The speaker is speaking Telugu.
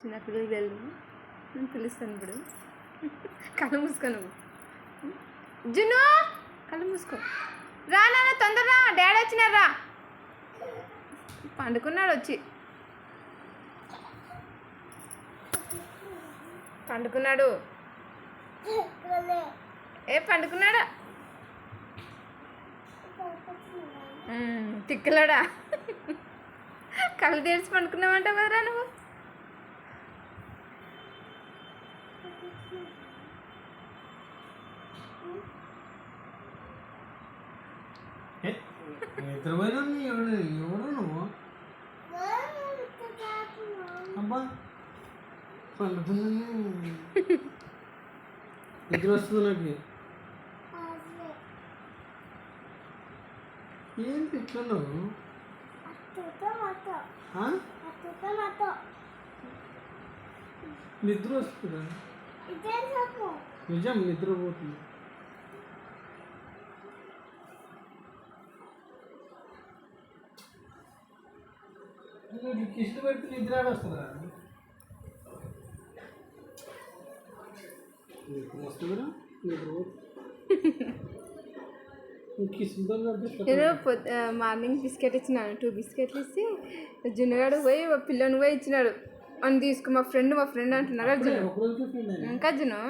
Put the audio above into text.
చిన్నపిల్లలు వెళ్ళు, నేను పిలుస్తాను ఇప్పుడు. కళ్ళు మూసుకో నువ్వు. జున్ను కళ్ళు మూసుకో. రా నాన్న తొందరరా, డాడీ వచ్చినారా. పండుకున్నాడు వచ్చి, పండుకున్నాడు. పండుకున్నాడా తిక్కలాడా. కళ్ళు తెరిచి పండుకున్నావంటావు కదరా నువ్వు. ఎవరు నువ్వు అబ్బా పండుకున్నాను. నిద్ర వస్తుంది నాకు. ఏంటి ఇట్లా నువ్వు నిద్ర వస్తుందా? నిజం నిద్రపోతుంది. కిష్టి పెడితే నిద్ర వస్తుందా? నిద్ర వస్తుందా? నేను మార్నింగ్ బిస్కెట్ ఇచ్చినాను, 2 బిస్కెట్లు ఇచ్చి జున్నుగాడు పోయి పిల్లని పోయి ఇచ్చినాడు. అని తీసుకో, మా ఫ్రెండ్ అంటున్నాడు. జున్ను ఇంకా జున్ను